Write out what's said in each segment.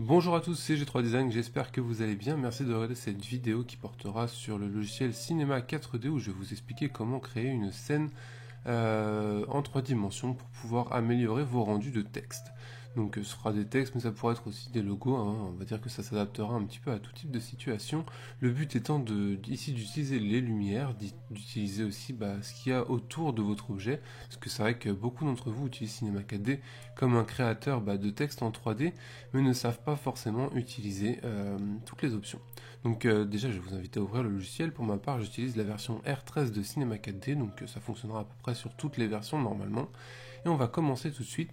Bonjour à tous, c'est G3 Design, j'espère que vous allez bien. Merci de regarder cette vidéo qui portera sur le logiciel Cinema 4D où je vais vous expliquer comment créer une scène en 3 dimensions pour pouvoir améliorer vos rendus de texte. Donc ce sera des textes, mais ça pourrait être aussi des logos, hein. On va dire que ça s'adaptera un petit peu à tout type de situation. Le but étant ici d'utiliser les lumières, d'utiliser aussi ce qu'il y a autour de votre objet, parce que c'est vrai que beaucoup d'entre vous utilisent Cinema 4D comme un créateur de texte en 3D, mais ne savent pas forcément utiliser toutes les options. Donc déjà, je vais vous inviter à ouvrir le logiciel. Pour ma part, j'utilise la version R13 de Cinema 4D, donc ça fonctionnera à peu près sur toutes les versions normalement. Et on va commencer tout de suite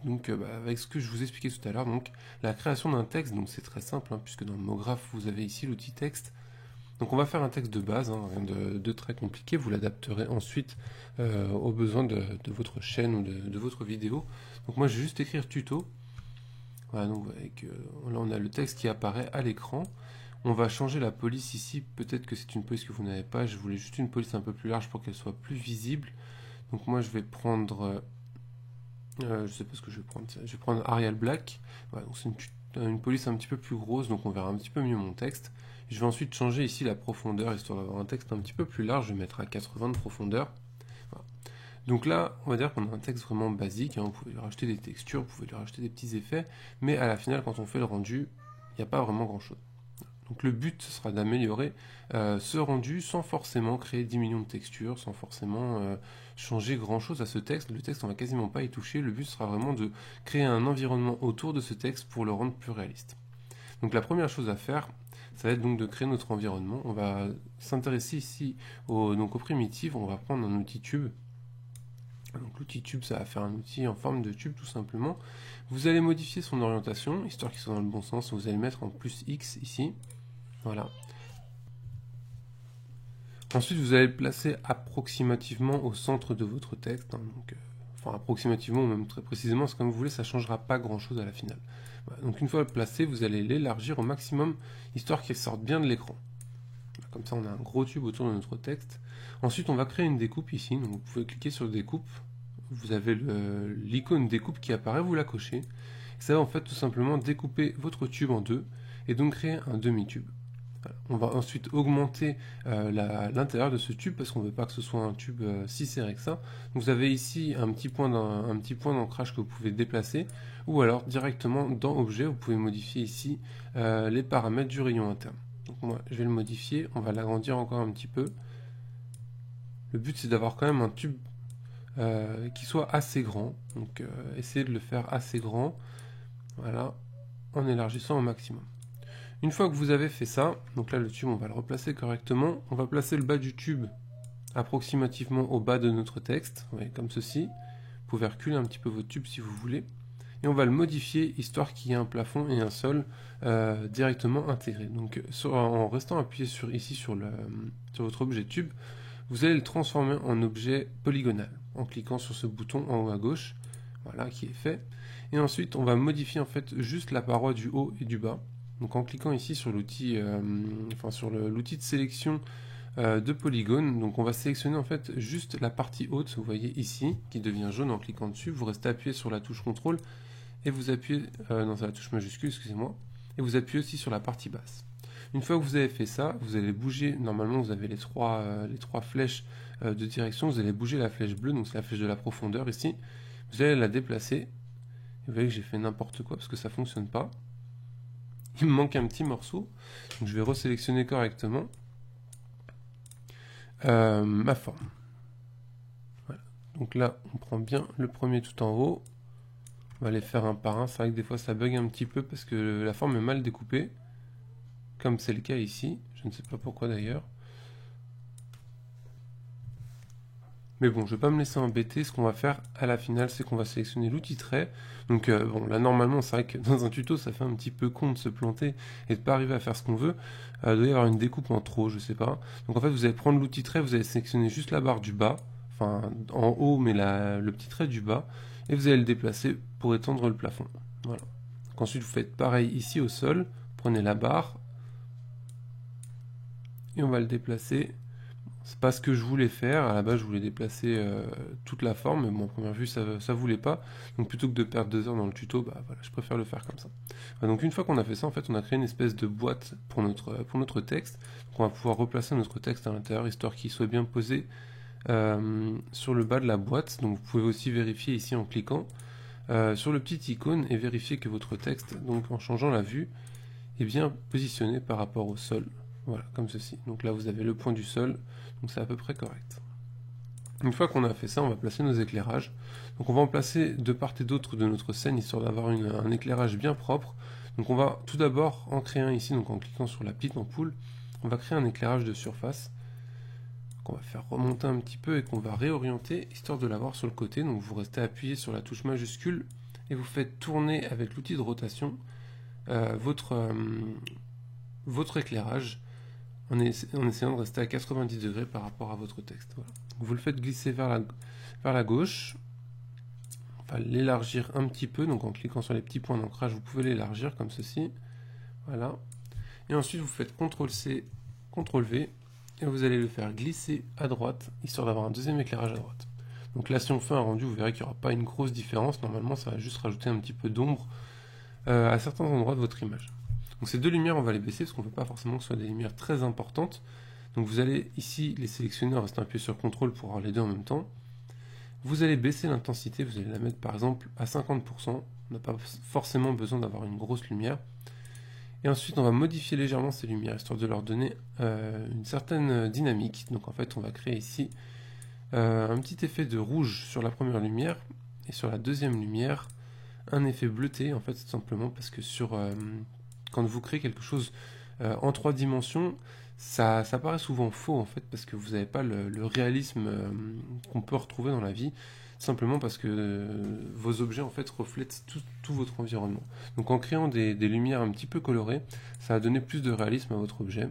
avec ce que je vous expliquais tout à l'heure, donc la création d'un texte. Donc c'est très simple, puisque dans le mot graphe, vous avez ici l'outil texte. Donc on va faire un texte de base, rien de très compliqué, vous l'adapterez ensuite aux besoins de votre chaîne ou de votre vidéo. Donc moi je vais juste écrire tuto. Voilà, donc là on a le texte qui apparaît à l'écran. On va changer la police ici, peut-être que c'est une police que vous n'avez pas, je voulais juste une police un peu plus large pour qu'elle soit plus visible. Donc moi je vais prendre, je sais pas ce que je vais prendre, je vais prendre Arial Black. Voilà, donc c'est une police un petit peu plus grosse, donc on verra un petit peu mieux mon texte. Je vais ensuite changer ici la profondeur, histoire d'avoir un texte un petit peu plus large, je vais mettre à 80 de profondeur. Voilà. Donc là, on va dire qu'on a un texte vraiment basique, vous pouvez lui rajouter des textures, vous pouvez lui rajouter des petits effets, mais à la finale, quand on fait le rendu, il n'y a pas vraiment grand chose. Donc le but ce sera d'améliorer ce rendu sans forcément créer 10 millions de textures, sans forcément changer grand chose à ce texte. Le texte on va quasiment pas y toucher, le but sera vraiment de créer un environnement autour de ce texte pour le rendre plus réaliste. Donc la première chose à faire, ça va être donc de créer notre environnement. On va s'intéresser ici aux primitives, on va prendre un outil tube. Donc l'outil tube, ça va faire un outil en forme de tube tout simplement. Vous allez modifier son orientation, histoire qu'il soit dans le bon sens, vous allez mettre en plus X ici. Voilà. Ensuite, vous allez le placer approximativement au centre de votre texte. Enfin, approximativement, ou même très précisément, c'est comme vous voulez, ça ne changera pas grand-chose à la finale. Voilà. Donc, une fois placé, vous allez l'élargir au maximum, histoire qu'il sorte bien de l'écran. Comme ça, on a un gros tube autour de notre texte. Ensuite, on va créer une découpe ici. Donc, vous pouvez cliquer sur découpe. Vous avez l'icône découpe qui apparaît, vous la cochez. Ça va en fait tout simplement découper votre tube en deux, et donc créer un demi-tube. On va ensuite augmenter l'intérieur de ce tube parce qu'on ne veut pas que ce soit un tube si serré que ça. Donc vous avez ici un petit point d'ancrage que vous pouvez déplacer, ou alors directement dans Objet, vous pouvez modifier ici les paramètres du rayon interne. Donc moi je vais le modifier, on va l'agrandir encore un petit peu. Le but c'est d'avoir quand même un tube qui soit assez grand, donc essayez de le faire assez grand, voilà, en élargissant au maximum. Une fois que vous avez fait ça, donc là le tube on va le replacer correctement, on va placer le bas du tube approximativement au bas de notre texte, vous voyez, comme ceci. Vous pouvez reculer un petit peu votre tube si vous voulez, et on va le modifier histoire qu'il y ait un plafond et un sol directement intégrés. Donc en restant appuyé ici sur votre objet tube, vous allez le transformer en objet polygonal, en cliquant sur ce bouton en haut à gauche, voilà, qui est fait. Et ensuite on va modifier en fait juste la paroi du haut et du bas. Donc en cliquant ici sur l'outil l'outil de sélection de polygone, donc on va sélectionner en fait juste la partie haute, vous voyez ici, qui devient jaune en cliquant dessus. Vous restez appuyé sur la touche CTRL et vous appuyez, non c'est la touche majuscule, excusez-moi, et vous appuyez aussi sur la partie basse. Une fois que vous avez fait ça, vous allez bouger, normalement vous avez les trois flèches de direction, vous allez bouger la flèche bleue, donc c'est la flèche de la profondeur ici, vous allez la déplacer, et vous voyez que j'ai fait n'importe quoi parce que ça ne fonctionne pas. Il me manque un petit morceau, donc je vais resélectionner correctement ma forme. Voilà. Donc là, on prend bien le premier tout en haut. On va les faire un par un. C'est vrai que des fois ça bug un petit peu parce que la forme est mal découpée, comme c'est le cas ici. Je ne sais pas pourquoi d'ailleurs. Mais bon, je ne vais pas me laisser embêter. Ce qu'on va faire à la finale, c'est qu'on va sélectionner l'outil trait. Donc bon, là normalement, c'est vrai que dans un tuto, ça fait un petit peu con de se planter et de ne pas arriver à faire ce qu'on veut. Il doit y avoir une découpe en trop, je sais pas. Donc en fait, vous allez prendre l'outil trait, vous allez sélectionner juste la barre du bas, enfin en haut, mais le petit trait du bas, et vous allez le déplacer pour étendre le plafond. Voilà. Donc ensuite, vous faites pareil ici au sol. Prenez la barre et on va le déplacer. C'est pas ce que je voulais faire. À la base, je voulais déplacer toute la forme, mais bon, à première vue, ça voulait pas. Donc plutôt que de perdre 2 heures dans le tuto, bah voilà, je préfère le faire comme ça. Donc une fois qu'on a fait ça, en fait, on a créé une espèce de boîte pour notre texte. Donc on va pouvoir replacer notre texte à l'intérieur, histoire qu'il soit bien posé sur le bas de la boîte. Donc vous pouvez aussi vérifier ici en cliquant sur le petit icône et vérifier que votre texte, donc en changeant la vue, est bien positionné par rapport au sol. Voilà, comme ceci. Donc là, vous avez le point du sol, donc c'est à peu près correct. Une fois qu'on a fait ça, on va placer nos éclairages. Donc on va en placer de part et d'autre de notre scène, histoire d'avoir un éclairage bien propre. Donc on va tout d'abord en créer un ici, donc en cliquant sur la petite ampoule, on va créer un éclairage de surface qu'on va faire remonter un petit peu et qu'on va réorienter, histoire de l'avoir sur le côté. Donc vous restez appuyé sur la touche majuscule et vous faites tourner avec l'outil de rotation votre éclairage en essayant de rester à 90 degrés par rapport à votre texte. Voilà. Vous le faites glisser vers la gauche. On va l'élargir un petit peu, donc en cliquant sur les petits points d'ancrage, vous pouvez l'élargir comme ceci. Voilà. Et ensuite, vous faites CTRL-C, CTRL-V, et vous allez le faire glisser à droite, histoire d'avoir un deuxième éclairage à droite. Donc là, si on fait un rendu, vous verrez qu'il n'y aura pas une grosse différence. Normalement, ça va juste rajouter un petit peu d'ombre à certains endroits de votre image. Donc ces deux lumières, on va les baisser parce qu'on ne veut pas forcément que ce soit des lumières très importantes. Donc vous allez ici les sélectionner en restant appuyé sur CTRL pour avoir les deux en même temps. Vous allez baisser l'intensité, vous allez la mettre par exemple à 50%. On n'a pas forcément besoin d'avoir une grosse lumière. Et ensuite, on va modifier légèrement ces lumières, histoire de leur donner une certaine dynamique. Donc en fait, on va créer ici un petit effet de rouge sur la première lumière, et sur la deuxième lumière, un effet bleuté, en fait, tout simplement parce que quand vous créez quelque chose en 3 dimensions, ça paraît souvent faux, en fait, parce que vous n'avez pas le réalisme qu'on peut retrouver dans la vie, simplement parce que vos objets, en fait, reflètent tout votre environnement. Donc en créant des lumières un petit peu colorées, ça va donner plus de réalisme à votre objet,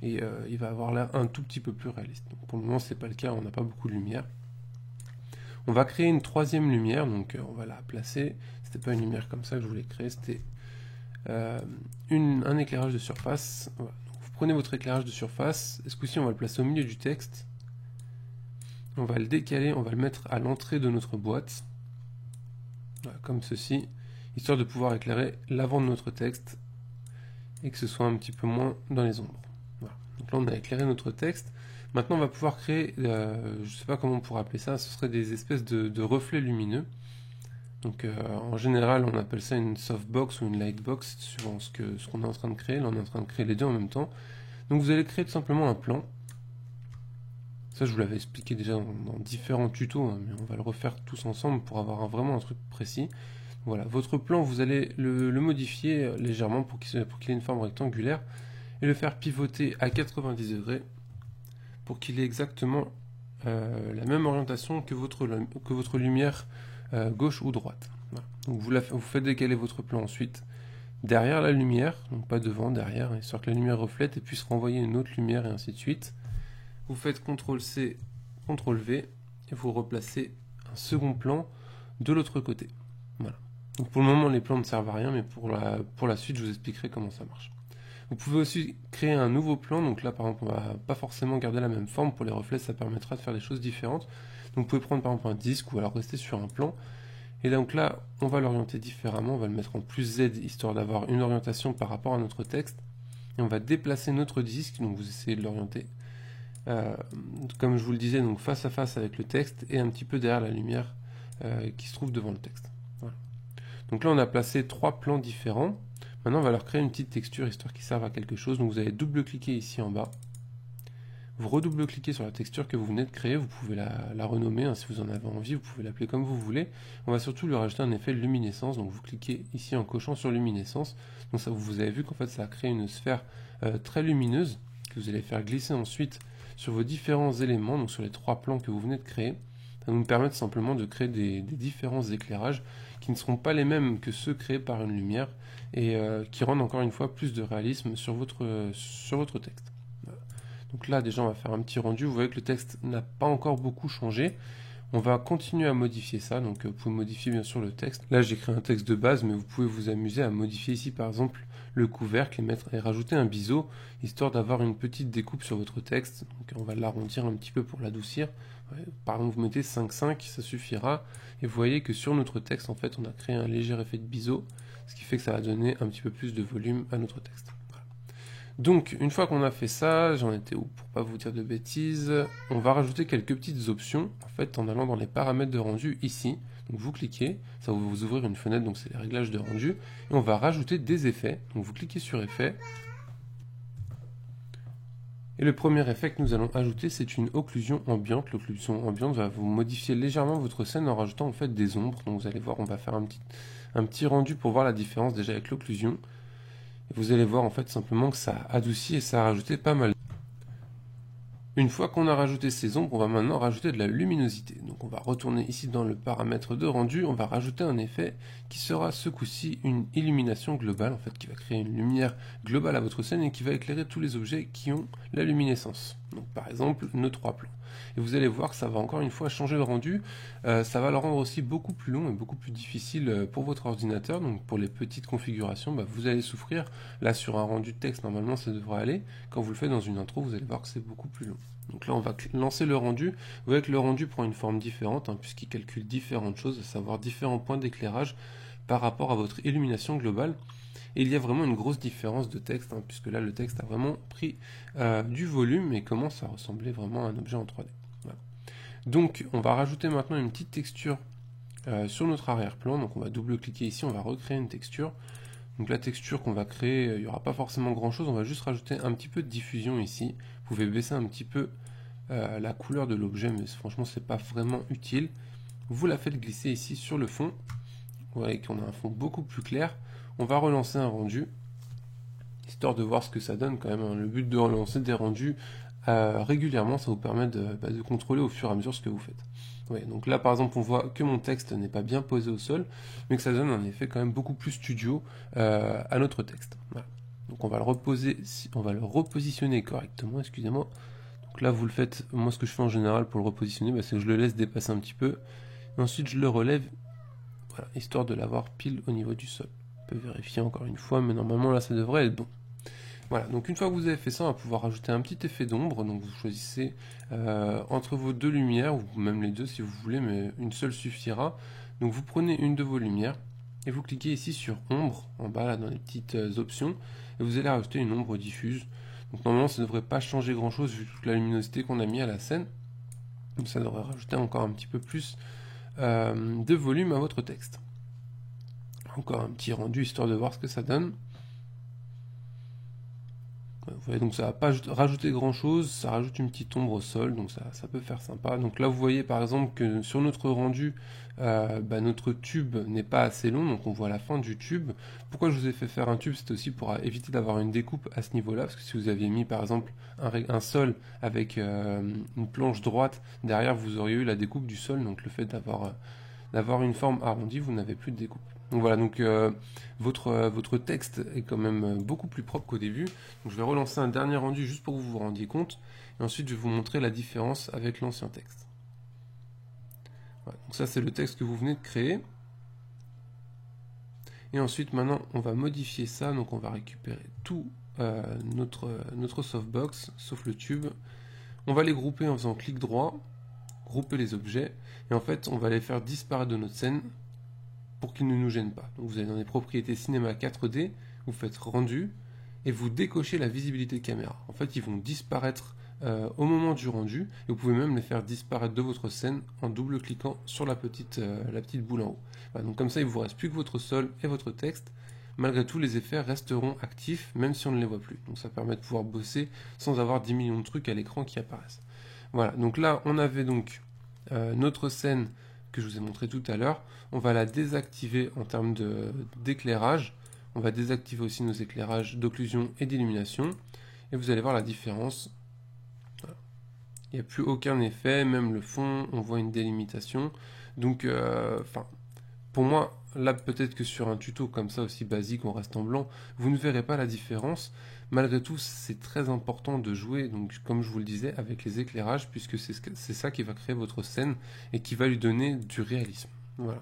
et il va avoir là un tout petit peu plus réaliste. Donc pour le moment, c'est pas le cas, on n'a pas beaucoup de lumière. On va créer une troisième lumière, donc on va la placer. C'était pas une lumière comme ça que je voulais créer, c'était un éclairage de surface. Voilà. Donc vous prenez votre éclairage de surface, et ce coup-ci on va le placer au milieu du texte. On va le décaler, on va le mettre à l'entrée de notre boîte, voilà, comme ceci, histoire de pouvoir éclairer l'avant de notre texte et que ce soit un petit peu moins dans les ombres. Voilà. Donc là on a éclairé notre texte. Maintenant on va pouvoir créer, je ne sais pas comment on pourrait appeler ça, ce serait des espèces de reflets lumineux. Donc en général on appelle ça une softbox ou une lightbox suivant ce qu'on est en train de créer. Là on est en train de créer les deux en même temps. Donc vous allez créer tout simplement un plan. Ça je vous l'avais expliqué déjà dans différents tutos, hein, mais on va le refaire tous ensemble pour avoir vraiment un truc précis. Voilà, votre plan vous allez le modifier légèrement pour qu'il ait une forme rectangulaire et le faire pivoter à 90 degrés pour qu'il ait exactement la même orientation que votre lumière gauche ou droite. Voilà. Donc vous faites décaler votre plan ensuite derrière la lumière, donc pas devant, derrière, histoire que la lumière reflète et puisse renvoyer une autre lumière et ainsi de suite. Vous faites CTRL-C, CTRL-V et vous replacez un second plan de l'autre côté. Voilà. Donc pour le moment les plans ne servent à rien, mais pour la suite je vous expliquerai comment ça marche. Vous pouvez aussi créer un nouveau plan, donc là par exemple on va pas forcément garder la même forme, pour les reflets ça permettra de faire des choses différentes. Donc vous pouvez prendre par exemple un disque ou alors rester sur un plan, et donc là on va l'orienter différemment, on va le mettre en plus Z histoire d'avoir une orientation par rapport à notre texte, et on va déplacer notre disque, donc vous essayez de l'orienter, comme je vous le disais, donc face à face avec le texte et un petit peu derrière la lumière qui se trouve devant le texte. Voilà. Donc là on a placé 3 plans différents. Maintenant, on va leur créer une petite texture, histoire qu'ils servent à quelque chose. Donc vous allez double-cliquer ici en bas. Vous redouble-cliquez sur la texture que vous venez de créer. Vous pouvez la renommer, hein, si vous en avez envie. Vous pouvez l'appeler comme vous voulez. On va surtout lui rajouter un effet de luminescence. Donc vous cliquez ici en cochant sur luminescence. Donc ça, vous avez vu qu'en fait, ça a créé une sphère très lumineuse que vous allez faire glisser ensuite sur vos différents éléments, donc sur les 3 plans que vous venez de créer. Ça va nous permettre simplement de créer des différents éclairages qui ne seront pas les mêmes que ceux créés par une lumière, et qui rendent encore une fois plus de réalisme sur votre texte. Voilà. Donc là déjà on va faire un petit rendu, vous voyez que le texte n'a pas encore beaucoup changé, On va continuer à modifier ça, donc vous pouvez modifier bien sûr le texte. Là j'ai créé un texte de base, mais vous pouvez vous amuser à modifier ici par exemple le couvercle et rajouter un biseau, histoire d'avoir une petite découpe sur votre texte. Donc on va l'arrondir un petit peu pour l'adoucir. Ouais, par exemple vous mettez 5,5, ça suffira. Et vous voyez que sur notre texte, en fait, on a créé un léger effet de biseau, ce qui fait que ça va donner un petit peu plus de volume à notre texte. Voilà. Donc, une fois qu'on a fait ça, j'en étais où pour pas vous dire de bêtises, on va rajouter quelques petites options, en fait, en allant dans les paramètres de rendu ici. Donc vous cliquez, ça va vous ouvrir une fenêtre, donc c'est les réglages de rendu, et on va rajouter des effets. Donc vous cliquez sur effet, et le premier effet que nous allons ajouter, c'est une occlusion ambiante. L'occlusion ambiante va vous modifier légèrement votre scène en rajoutant en fait des ombres. Donc vous allez voir, on va faire un petit rendu pour voir la différence déjà avec l'occlusion. Vous allez voir en fait simplement que ça adoucit et ça a rajouté pas mal. Une fois qu'on a rajouté ces ombres, on va maintenant rajouter de la luminosité. Donc on va retourner ici dans le paramètre de rendu, on va rajouter un effet qui sera ce coup-ci une illumination globale, en fait qui va créer une lumière globale à votre scène et qui va éclairer tous les objets qui ont la luminescence. Donc par exemple nos 3 plans. Et vous allez voir que ça va encore une fois changer le rendu, ça va le rendre aussi beaucoup plus long et beaucoup plus difficile pour votre ordinateur. Donc pour les petites configurations, vous allez souffrir. Là sur un rendu de texte, normalement ça devrait aller. Quand vous le faites dans une intro, vous allez voir que c'est beaucoup plus long. Donc là on va lancer le rendu. Vous voyez que le rendu prend une forme différente, puisqu'il calcule différentes choses, à savoir différents points d'éclairage par rapport à votre illumination globale. Et il y a vraiment une grosse différence de texte, puisque là le texte a vraiment pris du volume et commence à ressembler vraiment à un objet en 3D. Voilà. Donc on va rajouter maintenant une petite texture sur notre arrière-plan. Donc on va double-cliquer ici, on va recréer une texture. Donc la texture qu'on va créer, il n'y aura pas forcément grand chose, on va juste rajouter un petit peu de diffusion ici. Vous pouvez baisser un petit peu la couleur de l'objet, mais franchement c'est pas vraiment utile. Vous la faites glisser ici sur le fond. Vous voyez qu'on a un fond beaucoup plus clair. On va relancer un rendu, histoire de voir ce que ça donne quand même. Le but de relancer des rendus régulièrement, ça vous permet de contrôler au fur et à mesure ce que vous faites. Ouais, donc là par exemple on voit que mon texte n'est pas bien posé au sol, mais que ça donne un effet quand même beaucoup plus studio à notre texte. Voilà. Donc on va le repositionner correctement, excusez-moi. Donc là vous le faites, moi ce que je fais en général pour le repositionner, c'est que je le laisse dépasser un petit peu, et ensuite je le relève, voilà, histoire de l'avoir pile au niveau du sol. On peut vérifier encore une fois, mais normalement là ça devrait être bon. Voilà, donc une fois que vous avez fait ça, on va pouvoir ajouter un petit effet d'ombre. Donc vous choisissez entre vos deux lumières, ou même les deux si vous voulez, mais une seule suffira. Donc vous prenez une de vos lumières et vous cliquez ici sur ombre, en bas là dans les petites options, et vous allez rajouter une ombre diffuse. Donc normalement ça ne devrait pas changer grand chose vu toute la luminosité qu'on a mis à la scène. Donc ça devrait rajouter encore un petit peu plus de volume à votre texte. Encore un petit rendu histoire de voir ce que ça donne. Vous voyez, donc ça va pas rajouter grand chose, ça rajoute une petite ombre au sol, donc ça peut faire sympa. Donc là vous voyez par exemple que sur notre rendu, notre tube n'est pas assez long, donc on voit la fin du tube. Pourquoi je vous ai fait faire un tube? C'était aussi pour éviter d'avoir une découpe à ce niveau-là, parce que si vous aviez mis par exemple un sol avec une planche droite, derrière vous auriez eu la découpe du sol, donc le fait d'avoir une forme arrondie, vous n'avez plus de découpe. Donc voilà, donc votre texte est quand même beaucoup plus propre qu'au début. Donc je vais relancer un dernier rendu juste pour que vous vous rendiez compte. Et ensuite je vais vous montrer la différence avec l'ancien texte. Voilà, donc ça c'est le texte que vous venez de créer. Et ensuite maintenant on va modifier ça. Donc on va récupérer tout notre softbox, sauf le tube. On va les grouper en faisant clic droit, grouper les objets. Et en fait on va les faire disparaître de notre scène pour qu'ils ne nous gênent pas. Donc vous allez dans les propriétés cinéma 4D, vous faites rendu, et vous décochez la visibilité caméra. En fait, ils vont disparaître au moment du rendu, et vous pouvez même les faire disparaître de votre scène en double-cliquant sur la petite boule en haut. Voilà, donc comme ça, il ne vous reste plus que votre sol et votre texte. Malgré tout, les effets resteront actifs, même si on ne les voit plus. Donc ça permet de pouvoir bosser sans avoir 10 millions de trucs à l'écran qui apparaissent. Voilà, donc là, on avait donc notre scène que je vous ai montré tout à l'heure. On va la désactiver en termes d'éclairage. On va désactiver aussi nos éclairages d'occlusion et d'illumination. Et vous allez voir la différence. Voilà. Il n'y a plus aucun effet, même le fond, on voit une délimitation. Donc, pour moi, là peut-être que sur un tuto comme ça aussi basique, on reste en blanc, vous ne verrez pas la différence. Malgré tout, c'est très important de jouer, donc comme je vous le disais, avec les éclairages, puisque c'est ça qui va créer votre scène et qui va lui donner du réalisme. Voilà.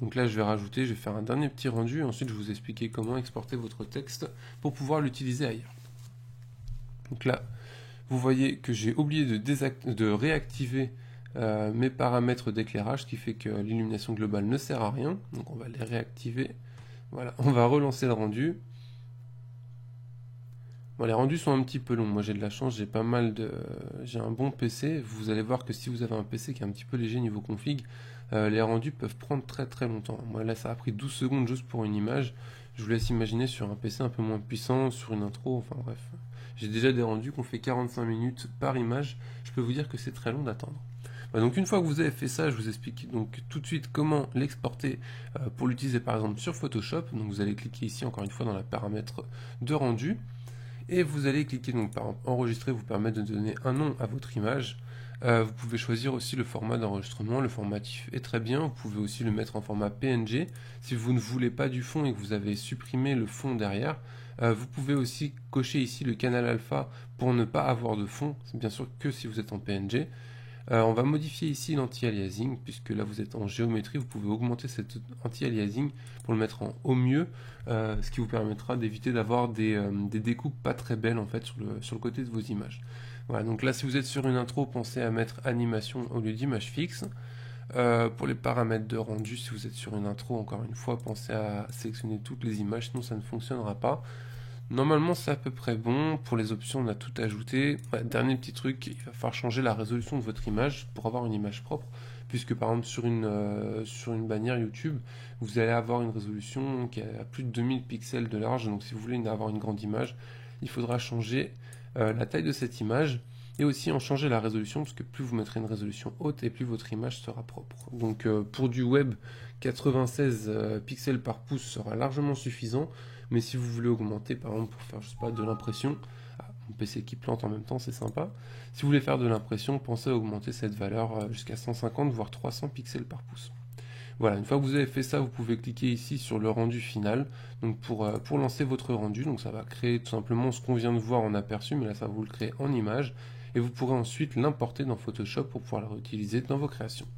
Donc là, je vais faire un dernier petit rendu, et ensuite je vais vous expliquer comment exporter votre texte pour pouvoir l'utiliser ailleurs. Donc là, vous voyez que j'ai oublié de réactiver mes paramètres d'éclairage, ce qui fait que l'illumination globale ne sert à rien. Donc on va les réactiver. Voilà, on va relancer le rendu. Bon, les rendus sont un petit peu longs. Moi j'ai de la chance, j'ai un bon PC. Vous allez voir que si vous avez un PC qui est un petit peu léger niveau config, les rendus peuvent prendre très très longtemps. Moi là ça a pris 12 secondes juste pour une image. Je vous laisse imaginer sur un PC un peu moins puissant, sur une intro, enfin bref. J'ai déjà des rendus qu'on fait 45 minutes par image. Je peux vous dire que c'est très long d'attendre. Donc une fois que vous avez fait ça, je vous explique donc tout de suite comment l'exporter pour l'utiliser par exemple sur Photoshop. Donc vous allez cliquer ici encore une fois dans la paramètre de rendu. Et vous allez cliquer donc par enregistrer, vous permet de donner un nom à votre image. Vous pouvez choisir aussi le format d'enregistrement, le format TIFF est très bien, vous pouvez aussi le mettre en format PNG. Si vous ne voulez pas du fond et que vous avez supprimé le fond derrière, vous pouvez aussi cocher ici le canal alpha pour ne pas avoir de fond, c'est bien sûr que si vous êtes en PNG. On va modifier ici l'anti-aliasing, puisque là vous êtes en géométrie, vous pouvez augmenter cet anti-aliasing pour le mettre en au mieux, ce qui vous permettra d'éviter d'avoir des découpes pas très belles en fait sur le côté de vos images. Voilà, donc là si vous êtes sur une intro, pensez à mettre animation au lieu d'image fixe. Pour les paramètres de rendu, si vous êtes sur une intro, encore une fois, pensez à sélectionner toutes les images, sinon ça ne fonctionnera pas. Normalement c'est à peu près bon, pour les options on a tout ajouté. Dernier petit truc, il va falloir changer la résolution de votre image pour avoir une image propre, puisque par exemple sur une bannière YouTube, vous allez avoir une résolution qui a plus de 2000 pixels de large, donc si vous voulez avoir une grande image, il faudra changer la taille de cette image, et aussi en changer la résolution, parce que plus vous mettrez une résolution haute, et plus votre image sera propre. Donc pour du web, 96 pixels par pouce sera largement suffisant. Mais si vous voulez augmenter, par exemple, pour faire, je sais pas, de l'impression, mon PC qui plante en même temps, c'est sympa. Si vous voulez faire de l'impression, pensez à augmenter cette valeur jusqu'à 150 voire 300 pixels par pouce. Voilà, une fois que vous avez fait ça, vous pouvez cliquer ici sur le rendu final, donc pour lancer votre rendu. Donc ça va créer tout simplement ce qu'on vient de voir en aperçu, mais là ça va vous le créer en image, et vous pourrez ensuite l'importer dans Photoshop pour pouvoir le réutiliser dans vos créations.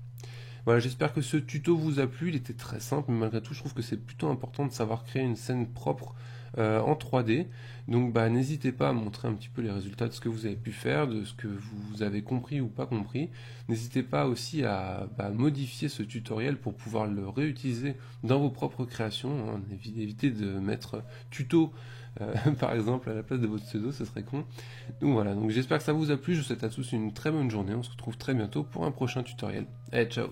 Voilà, j'espère que ce tuto vous a plu, il était très simple, mais malgré tout je trouve que c'est plutôt important de savoir créer une scène propre en 3D. Donc n'hésitez pas à montrer un petit peu les résultats de ce que vous avez pu faire, de ce que vous avez compris ou pas compris. N'hésitez pas aussi à modifier ce tutoriel pour pouvoir le réutiliser dans vos propres créations, hein. Évitez de mettre tuto par exemple à la place de votre pseudo, ce serait con. Donc voilà, donc j'espère que ça vous a plu, je vous souhaite à tous une très bonne journée, on se retrouve très bientôt pour un prochain tutoriel. Allez, ciao!